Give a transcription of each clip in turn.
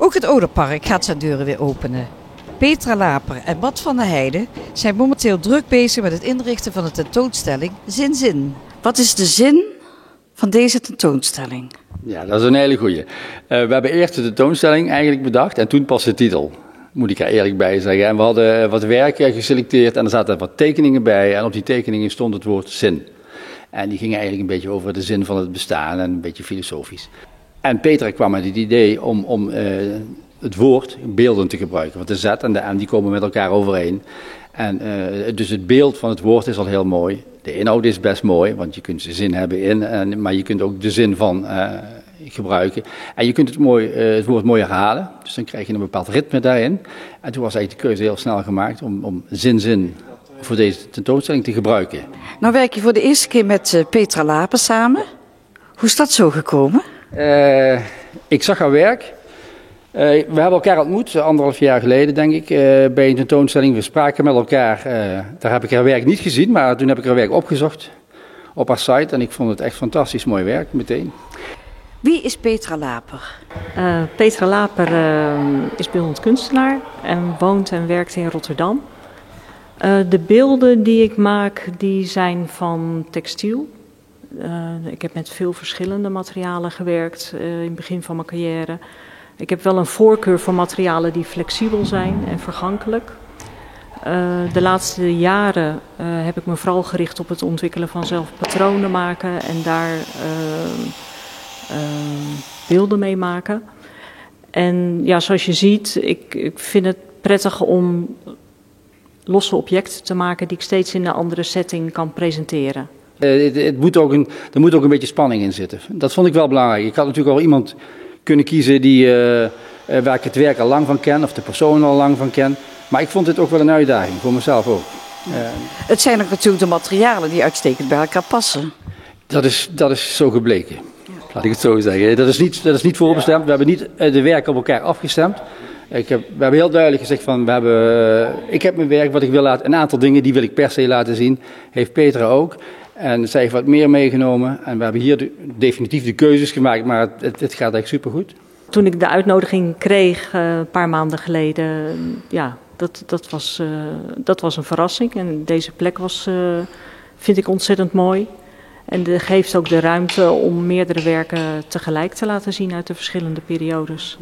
Ook het Ouderpark gaat zijn deuren weer openen. Petra Laper en Bart van der Heijden zijn momenteel druk bezig met het inrichten van de tentoonstelling Zin. Wat is de zin van deze tentoonstelling? Ja, dat is een hele goeie. We hebben eerst de tentoonstelling eigenlijk bedacht en toen pas de titel. Moet ik er eerlijk bij zeggen. En we hadden wat werk geselecteerd en er zaten wat tekeningen bij. En op die tekeningen stond het woord zin. En die gingen eigenlijk een beetje over de zin van het bestaan en een beetje filosofisch. En Petra kwam met het idee om het woord beelden te gebruiken. Want de Z en de M die komen met elkaar overeen. En dus het beeld van het woord is al heel mooi. De inhoud is best mooi, want je kunt de zin hebben in, maar je kunt ook de zin van gebruiken. En je kunt het woord mooi herhalen, dus dan krijg je een bepaald ritme daarin. En toen was eigenlijk de keuze heel snel gemaakt om zin voor deze tentoonstelling te gebruiken. Nou werk je voor de eerste keer met Petra Laper samen. Hoe is dat zo gekomen? Ik zag haar werk. We hebben elkaar ontmoet, 1,5 jaar geleden denk ik, bij een tentoonstelling. We spraken met elkaar, daar heb ik haar werk niet gezien, maar toen heb ik haar werk opgezocht op haar site. En ik vond het echt fantastisch mooi werk, meteen. Wie is Petra Laper? Petra Laper is beeldend kunstenaar en woont en werkt in Rotterdam. De beelden die ik maak, die zijn van textiel. Ik heb met veel verschillende materialen gewerkt in het begin van mijn carrière. Ik heb wel een voorkeur voor materialen die flexibel zijn en vergankelijk. De laatste jaren heb ik me vooral gericht op het ontwikkelen van zelf patronen maken en daar beelden mee maken. En ja, zoals je ziet, ik vind het prettig om losse objecten te maken die ik steeds in een andere setting kan presenteren. Er moet ook een beetje spanning in zitten. Dat vond ik wel belangrijk. Ik had natuurlijk al iemand kunnen kiezen waar ik het werk al lang van ken, of de persoon al lang van ken. Maar ik vond dit ook wel een uitdaging, voor mezelf ook. Het zijn ook natuurlijk de materialen die uitstekend bij elkaar passen. Dat is zo gebleken, laat ik het zo zeggen. Dat is niet voorbestemd, we hebben niet de werken op elkaar afgestemd. We hebben heel duidelijk gezegd van, ik heb mijn werk wat ik wil laten, een aantal dingen die wil ik per se laten zien, heeft Petra ook. En zij heeft wat meer meegenomen en we hebben hier definitief de keuzes gemaakt, maar het gaat eigenlijk supergoed. Toen ik de uitnodiging kreeg een paar maanden geleden, ja, dat was een verrassing. En deze plek vind ik ontzettend mooi. En geeft ook de ruimte om meerdere werken tegelijk te laten zien uit de verschillende periodes.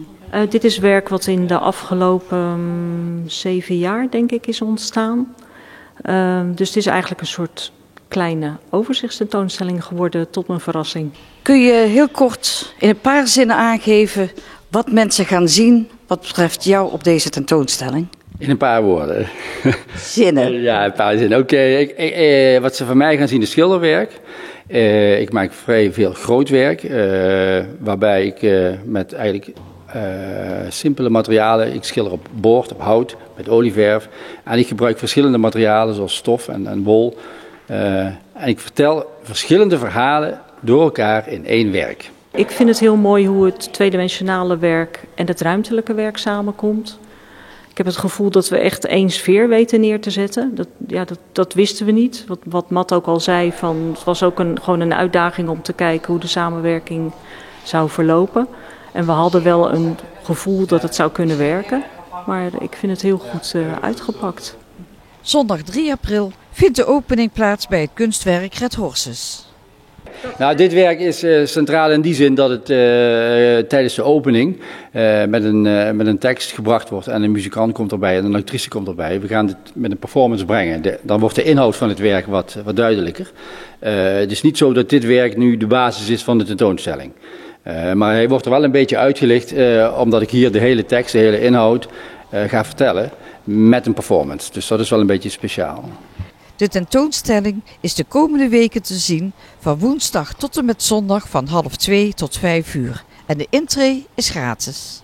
Dit is werk wat in de afgelopen 7 jaar, denk ik, is ontstaan. Dus het is eigenlijk een soort kleine overzichtstentoonstelling geworden, tot mijn verrassing. Kun je heel kort in een paar zinnen aangeven wat mensen gaan zien wat betreft jou op deze tentoonstelling? In een paar woorden. Zinnen? Ja, een paar zinnen. Oké. Wat ze van mij gaan zien is schilderwerk. Ik maak vrij veel groot werk, waarbij ik met eigenlijk simpele materialen, ik schilder op boord, op hout, met olieverf. En ik gebruik verschillende materialen zoals stof en wol. En ik vertel verschillende verhalen door elkaar in één werk. Ik vind het heel mooi hoe het tweedimensionale werk en het ruimtelijke werk samenkomt. Ik heb het gevoel dat we echt één sfeer weten neer te zetten. Dat wisten we niet. Wat Matt ook al zei, het was ook gewoon een uitdaging om te kijken hoe de samenwerking zou verlopen. En we hadden wel een gevoel dat het zou kunnen werken. Maar ik vind het heel goed uitgepakt. Zondag 3 april vindt de opening plaats bij het kunstwerk Red Horses. Nou, dit werk is centraal in die zin dat het tijdens de opening met een tekst gebracht wordt en een muzikant komt erbij en een actrice komt erbij. We gaan dit met een performance brengen. Dan wordt de inhoud van het werk wat duidelijker. Het is niet zo dat dit werk nu de basis is van de tentoonstelling. Maar hij wordt er wel een beetje uitgelicht omdat ik hier de hele tekst, de hele inhoud ga vertellen met een performance. Dus dat is wel een beetje speciaal. De tentoonstelling is de komende weken te zien van woensdag tot en met zondag van 13:30 tot 17:00. En de intree is gratis.